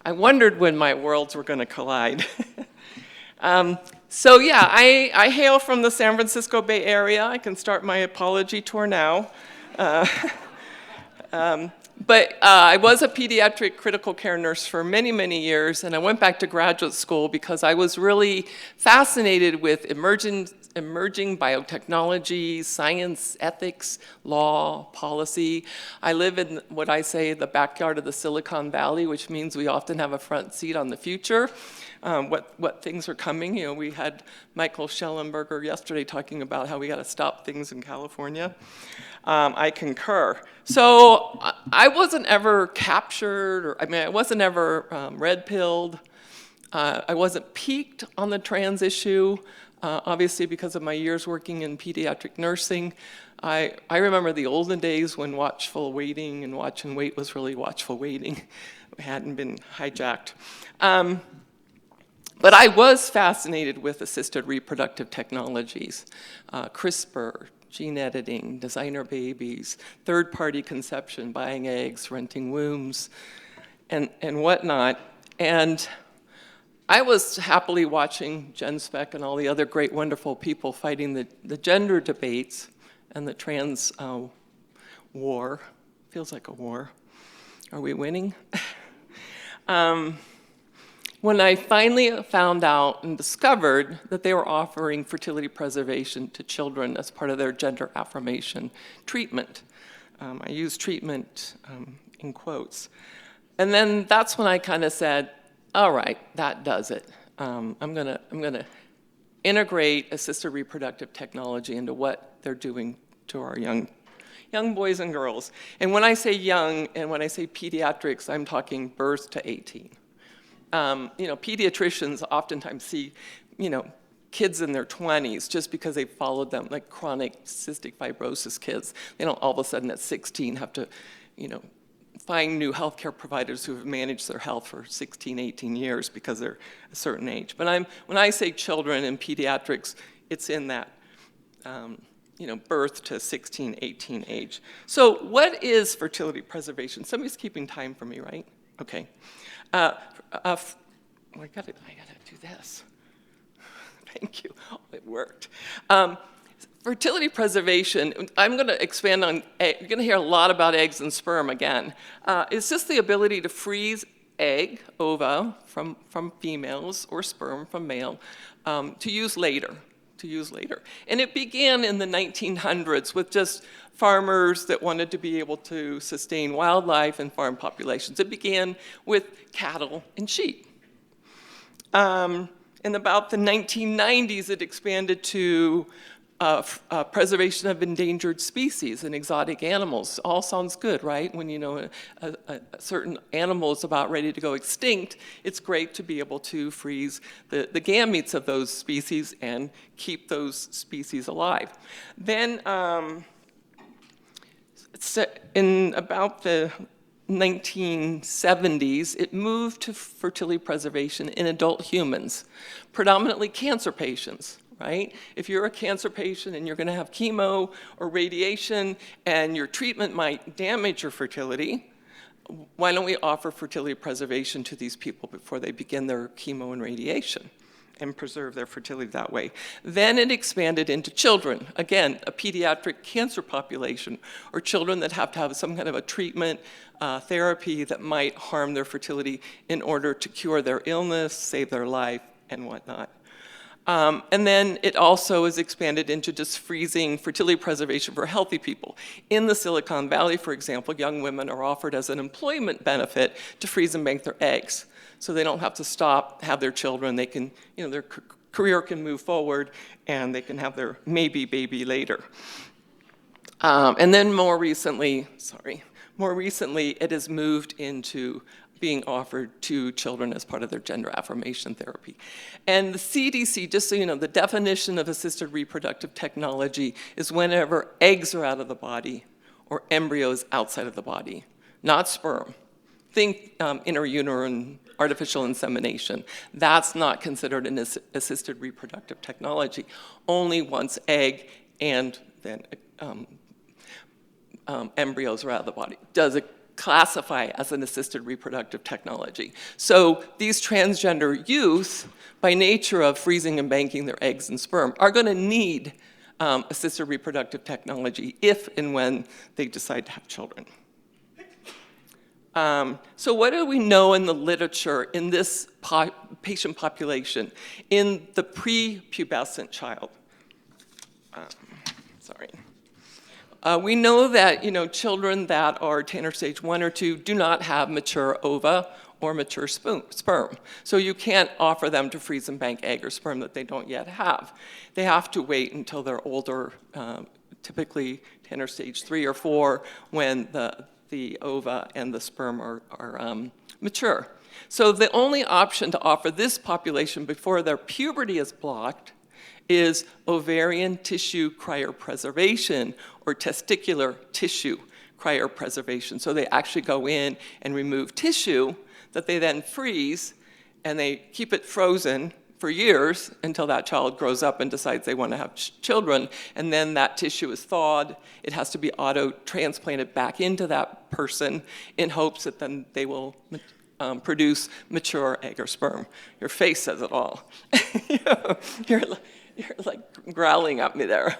I wondered when my worlds were going to collide. So yeah, I hail from the San Francisco Bay Area. I can start my apology tour now. But I was a pediatric critical care nurse for many, many years, and I went back to graduate school because I was really fascinated with emerging biotechnology, science, ethics, law, policy. I live in what I say the backyard of the Silicon Valley, which means we often have a front seat on the future, what things are coming. You know, we had Michael Schellenberger yesterday talking about how we got to stop things in California. I concur. So I wasn't ever captured, I wasn't ever red-pilled. I wasn't piqued on the trans issue, obviously because of my years working in pediatric nursing. I remember the olden days when watchful waiting and watch and wait was really watchful waiting. It hadn't been hijacked. But I was fascinated with assisted reproductive technologies, CRISPR, gene editing, designer babies, third-party conception, buying eggs, renting wombs, and whatnot. And I was happily watching Jen Speck and all the other great, wonderful people fighting the gender debates and the trans war. Feels like a war. Are we winning? When I finally found out and discovered that they were offering fertility preservation to children as part of their gender affirmation treatment. I use treatment in quotes. And then that's when I kind of said, all right, that does it. I'm gonna integrate assisted reproductive technology into what they're doing to our young boys and girls. And when I say young and when I say pediatrics, I'm talking birth to 18. Pediatricians oftentimes see, kids in their 20s just because they followed them, like chronic cystic fibrosis kids. They don't all of a sudden at 16 have to, find new healthcare providers who have managed their health for 16, 18 years because they're a certain age. But when I say children in pediatrics, it's in that, birth to 16, 18 age. So what is fertility preservation? Somebody's keeping time for me, right? Okay. I gotta do this. Thank you. Oh, it worked. Fertility preservation, I'm going to expand on, you're going to hear a lot about eggs and sperm again. It's just the ability to freeze egg, ova, from females, or sperm from male, to use later. And it began in the 1900s with just farmers that wanted to be able to sustain wildlife and farm populations. It began with cattle and sheep. In about the 1990s, it expanded to preservation of endangered species and exotic animals. All sounds good, right? When a certain animal is about ready to go extinct, it's great to be able to freeze the gametes of those species and keep those species alive. Then in about the 1970s, it moved to fertility preservation in adult humans, predominantly cancer patients. Right? If you're a cancer patient and you're going to have chemo or radiation and your treatment might damage your fertility, why don't we offer fertility preservation to these people before they begin their chemo and radiation and preserve their fertility that way? Then it expanded into children. Again, a pediatric cancer population, or children that have to have some kind of a treatment, therapy that might harm their fertility in order to cure their illness, save their life, and whatnot. And then it also is expanded into just freezing fertility preservation for healthy people. In the Silicon Valley, for example, young women are offered as an employment benefit to freeze and bank their eggs. So they don't have to stop, have their children. They can, their career can move forward and they can have their maybe baby later. And then more recently, it has moved into being offered to children as part of their gender affirmation therapy. And the CDC, just so you know, the definition of assisted reproductive technology is whenever eggs are out of the body or embryos outside of the body, not sperm. Think interuterine artificial insemination. That's not considered an assisted reproductive technology. Only once egg and then embryos are out of the body. Does it classify as an assisted reproductive technology. So these transgender youth, by nature of freezing and banking their eggs and sperm, are going to need assisted reproductive technology if and when they decide to have children. So what do we know in the literature in this patient population, in the pre-pubescent child? We know that children that are Tanner stage 1 or 2 do not have mature ova or mature sperm. So you can't offer them to freeze and bank egg or sperm that they don't yet have. They have to wait until they're older, typically Tanner stage 3 or 4, when the ova and the sperm are mature. So the only option to offer this population before their puberty is blocked is ovarian tissue cryopreservation or testicular tissue cryopreservation. So they actually go in and remove tissue that they then freeze, and they keep it frozen for years until that child grows up and decides they want to have children, and then that tissue is thawed. It has to be auto-transplanted back into that person in hopes that then they will produce mature egg or sperm. Your face says it all. You're like growling at me there.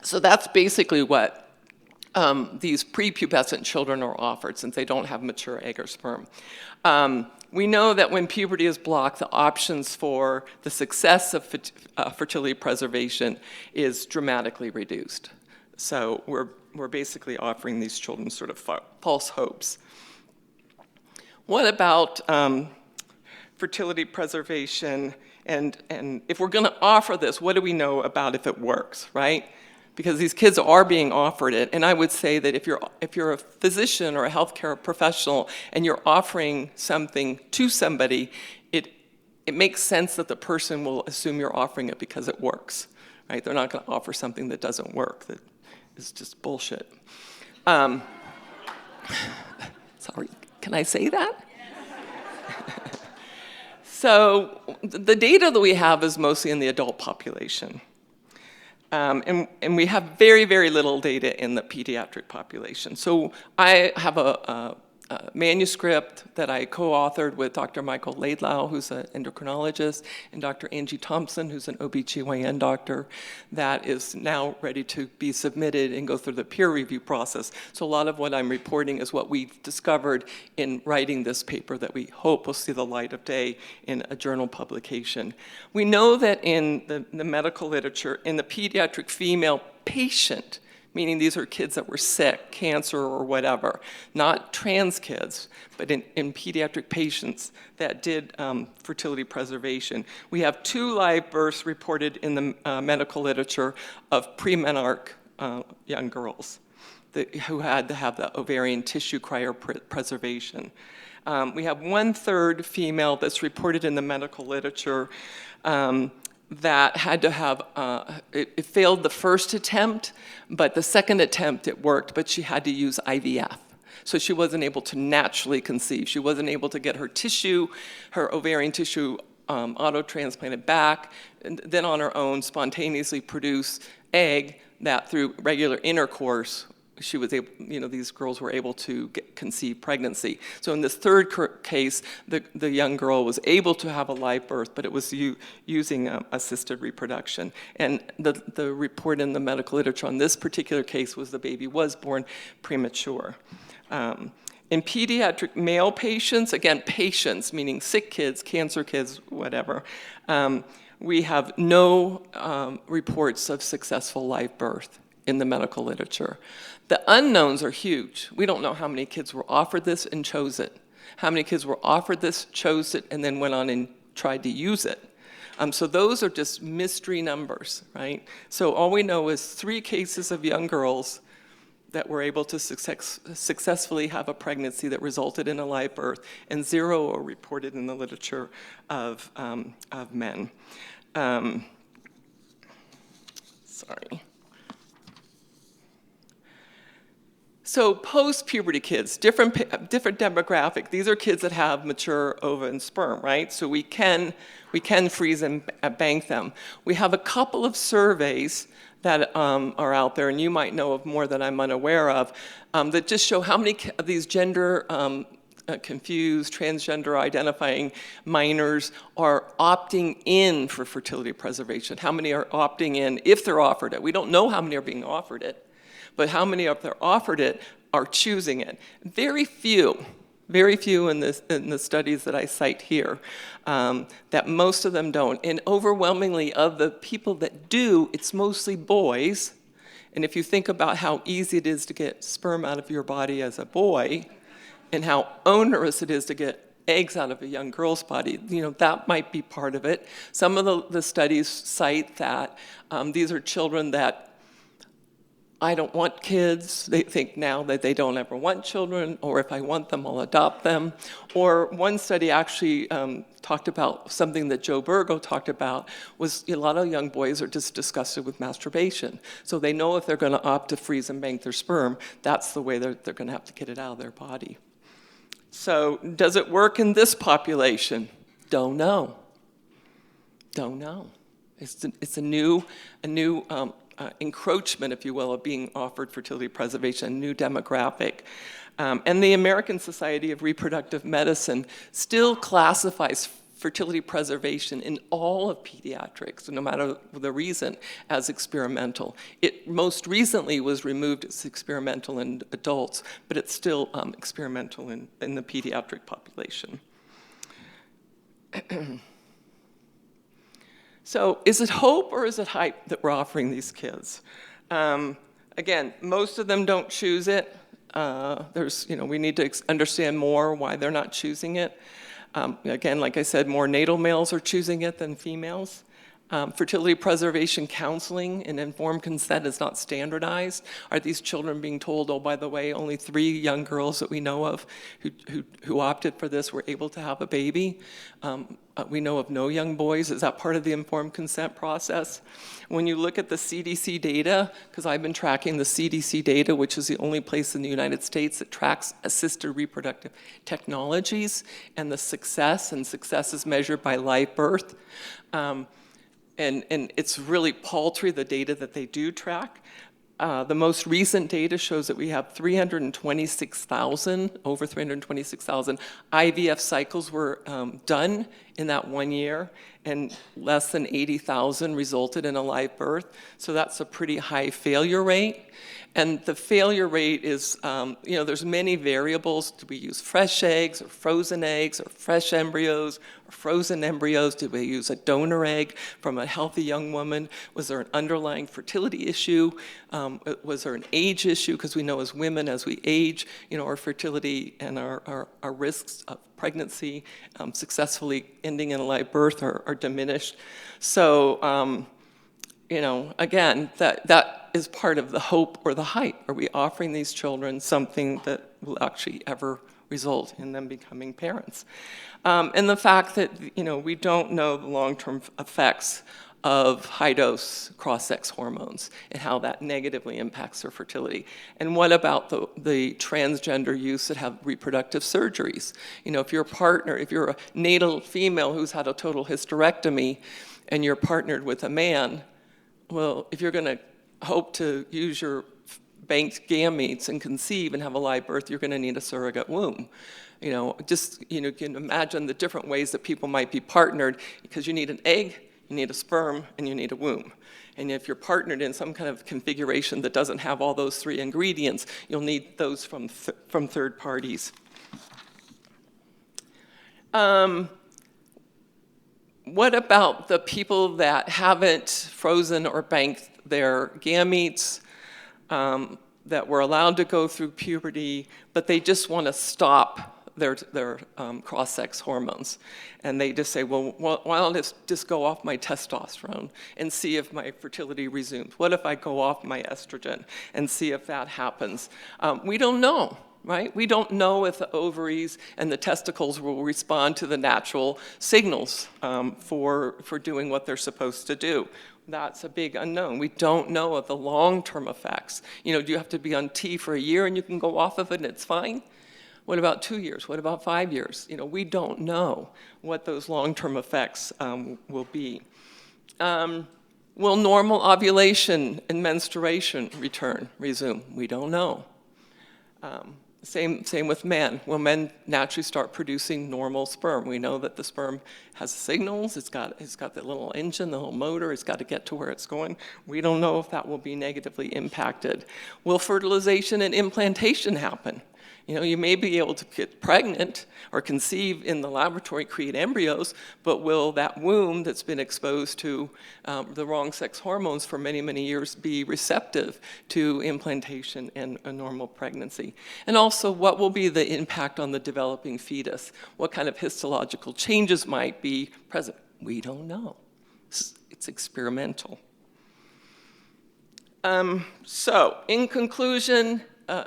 So that's basically what these prepubescent children are offered, since they don't have mature egg or sperm. We know that when puberty is blocked, the options for the success of fertility preservation is dramatically reduced. So we're basically offering these children sort of false hopes. What about fertility preservation? And if we're going to offer this, what do we know about if it works, right? Because these kids are being offered it, and I would say that if you're a physician or a healthcare professional and you're offering something to somebody, it makes sense that the person will assume you're offering it because it works, right? They're not going to offer something that doesn't work, that is just bullshit. Sorry, can I say that? So the data that we have is mostly in the adult population. And we have very, very little data in the pediatric population. So I have a manuscript that I co-authored with Dr. Michael Lahl, who's an endocrinologist, and Dr. Angie Thompson, who's an OBGYN doctor, that is now ready to be submitted and go through the peer review process. So a lot of what I'm reporting is what we've discovered in writing this paper that we hope will see the light of day in a journal publication. We know that in the medical literature, in the pediatric female patient, meaning these are kids that were sick, cancer or whatever, not trans kids, but in pediatric patients that did fertility preservation. We have 2 live births reported in the medical literature of premenarche young girls who had to have the ovarian tissue cryopreservation. We have 1/3 female that's reported in the medical literature that had to have, it failed the first attempt, but the second attempt it worked, but she had to use IVF. So she wasn't able to naturally conceive. She wasn't able to get her tissue, her ovarian tissue, auto-transplanted back, and then on her own spontaneously produce egg that through regular intercourse she was able, these girls were able to conceive pregnancy. So in this third case, the young girl was able to have a live birth, but it was using assisted reproduction. And the report in the medical literature on this particular case was the baby was born premature. In pediatric male patients, again, patients, meaning sick kids, cancer kids, whatever, we have no reports of successful live birth in the medical literature. The unknowns are huge. We don't know how many kids were offered this and chose it. How many kids were offered this, chose it, and then went on and tried to use it. So those are just mystery numbers, right? So all we know is 3 cases of young girls that were able to successfully have a pregnancy that resulted in a live birth, and 0 are reported in the literature of men. Sorry. So post-puberty kids, different demographic. These are kids that have mature ova and sperm, right? So we can freeze and bank them. We have a couple of surveys that are out there, and you might know of more that I'm unaware of, that just show how many of these gender confused, transgender identifying minors are opting in for fertility preservation. How many are opting in if they're offered it? We don't know how many are being offered it, but how many of them are offered it are choosing it. Very few in the studies that I cite here, that most of them don't. And overwhelmingly of the people that do, it's mostly boys. And if you think about how easy it is to get sperm out of your body as a boy, and how onerous it is to get eggs out of a young girl's body, that might be part of it. Some of the studies cite that these are children that I don't want kids. They think now that they don't ever want children, or if I want them, I'll adopt them. Or one study actually talked about something that Joe Burgo talked about, was a lot of young boys are just disgusted with masturbation. So they know if they're going to opt to freeze and bank their sperm, that's the way they're going to have to get it out of their body. So does it work in this population? Don't know. Don't know. It's a new encroachment, if you will, of being offered fertility preservation, a new demographic. And the American Society of Reproductive Medicine still classifies fertility preservation in all of pediatrics, no matter the reason, as experimental. It most recently was removed as experimental in adults, but it's still experimental in the pediatric population. So is it hope or is it hype that we're offering these kids? Again, most of them don't choose it. We need to understand more why they're not choosing it. Again, like I said, more natal males are choosing it than females. Fertility preservation counseling and informed consent is not standardized. Are these children being told, oh, by the way, only 3 young girls that we know of who opted for this were able to have a baby? We know of no young boys. Is that part of the informed consent process? When you look at the CDC data, because I've been tracking the CDC data, which is the only place in the United States that tracks assisted reproductive technologies and the success is measured by live birth. And it's really paltry, the data that they do track. The most recent data shows that we have over 326,000 IVF cycles were done in that 1 year, and less than 80,000 resulted in a live birth. So that's a pretty high failure rate. And the failure rate is, there's many variables. Do we use fresh eggs or fresh embryos or frozen embryos? Did we use a donor egg from a healthy young woman? Was there an underlying fertility issue? Was there an age issue? Because we know as women, as we age, our fertility and our risks of pregnancy successfully ending in a live birth are diminished. So, again, that is part of the hope or the hype. Are we offering these children something that will actually ever result in them becoming parents? And the fact that, we don't know the long-term effects of high-dose cross-sex hormones and how that negatively impacts their fertility. And what about the transgender youths that have reproductive surgeries? If you're a natal female who's had a total hysterectomy and you're partnered with a man, well, if you're going to hope to use your banked gametes and conceive and have a live birth, you're going to need a surrogate womb. You can imagine the different ways that people might be partnered, because you need an egg, you need a sperm, and you need a womb. And if you're partnered in some kind of configuration that doesn't have all those 3 ingredients, you'll need those from third parties. What about the people that haven't frozen or banked their gametes, that were allowed to go through puberty, but they just want to stop their cross-sex hormones? And they just say, well, why don't I just go off my testosterone and see if my fertility resumes? What if I go off my estrogen and see if that happens? We don't know. right? We don't know if the ovaries and the testicles will respond to the natural signals for doing what they're supposed to do. That's a big unknown. We don't know of the long-term effects. You know, do you have to be on T for a year and you can go off of it and it's fine? What about 2 years? What about 5 years? You know, we don't know what those long-term effects will be. Will normal ovulation and menstruation resume? We don't know. Same with men. Will men naturally start producing normal sperm? We know that the sperm has signals. It's got the little engine, the little motor. It's got to get to where it's going. We don't know if that will be negatively impacted. Will fertilization and implantation happen? You know, you may be able to get pregnant or conceive in the laboratory, create embryos, but will that womb that's been exposed to the wrong sex hormones for many, many years be receptive to implantation and a normal pregnancy? And also, what will be the impact on the developing fetus? What kind of histological changes might be present? We don't know. It's experimental. So, in conclusion,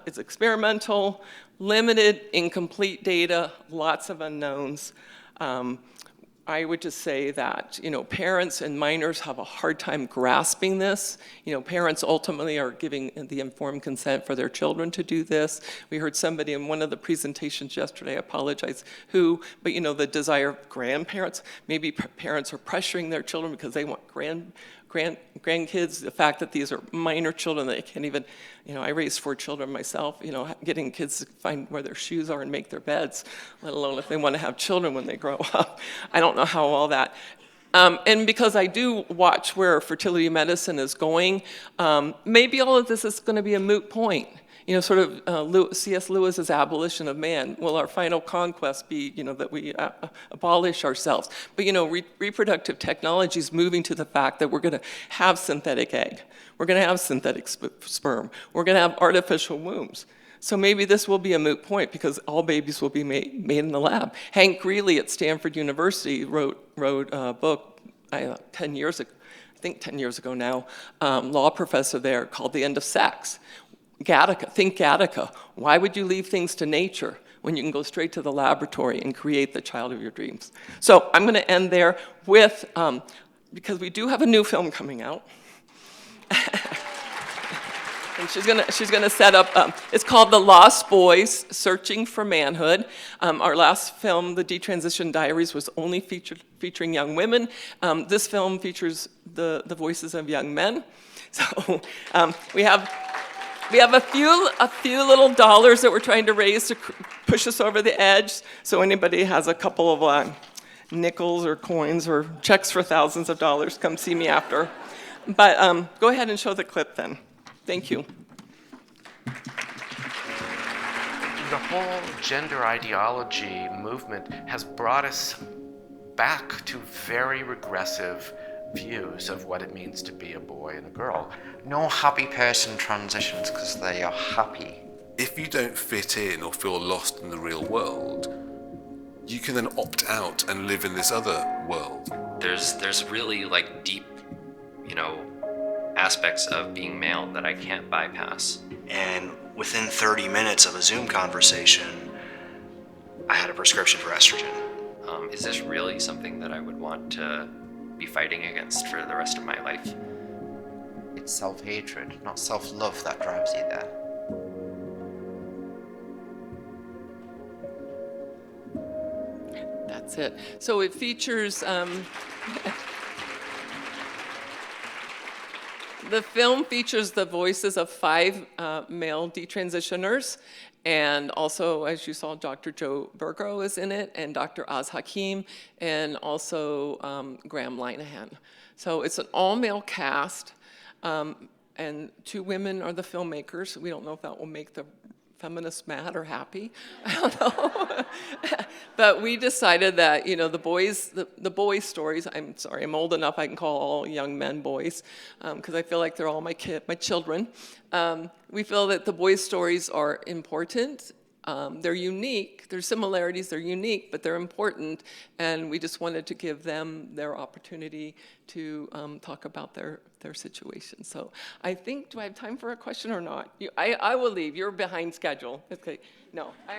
it's experimental, limited, incomplete data, lots of unknowns. I would just say that, you know, parents and minors have a hard time grasping this. You know, parents ultimately are giving the informed consent for their children to do this. We heard somebody in one of the presentations yesterday, I apologize who, but you know, the desire of grandparents. Maybe parents are pressuring their children because they want grandkids, the fact that these are minor children that they can't even, you know, I raised 4 children myself, you know, getting kids to find where their shoes are and make their beds, let alone if they want to have children when they grow up. I don't know how all that. And because I do watch where fertility medicine is going, maybe all of this is going to be a moot point. You know, sort of C.S. Lewis's abolition of man. Will our final conquest be, you know, that we abolish ourselves? But, you know, reproductive technology is moving to the fact that we're going to have synthetic egg. We're going to have synthetic sperm. We're going to have artificial wombs. So maybe this will be a moot point because all babies will be made in the lab. Hank Greeley at Stanford University wrote a book 10 years ago, I think 10 years ago now, law professor there, called The End of Sex. Gattaca. Why would you leave things to nature when you can go straight to the laboratory and create the child of your dreams? So I'm going to end there with, because we do have a new film coming out. And she's gonna set up, it's called The Lost Boys, Searching for Manhood. Our last film, The Detransition Diaries, was only featuring young women. This film features the voices of young men. So we have a few little dollars that we're trying to raise to push us over the edge. So anybody has a couple of nickels or coins or checks for thousands of dollars, come see me after. But go ahead and show the clip then. Thank you. The whole gender ideology movement has brought us back to very regressive views of what it means to be a boy and a girl. No happy person transitions because they are happy. If you don't fit in or feel lost in the real world, you can then opt out and live in this other world. There's really like deep, you know, aspects of being male that I can't bypass. And within 30 minutes of a Zoom conversation, I had a prescription for estrogen. Is this really something that I would want to be fighting against for the rest of my life? It's self-hatred, not self-love that drives you there. That's it. So it features, the film features the voices of 5 male detransitioners, and also, as you saw, Dr. Joe Burgrow is in it, and Dr. Oz Hakim, and also Graham Linehan. So it's an all-male cast, and 2 women are the filmmakers. We don't know if that will make the feminists mad or happy. I don't know. But we decided that, you know, the boys' stories, I'm sorry, I'm old enough I can call all young men boys, because I feel like they're all my children. We feel that the boys' stories are important They're unique, there's similarities, they're unique, but they're important, and we just wanted to give them their opportunity to talk about their situation. So I think, do I have time for a question or not? I will leave, you're behind schedule. Okay, no, I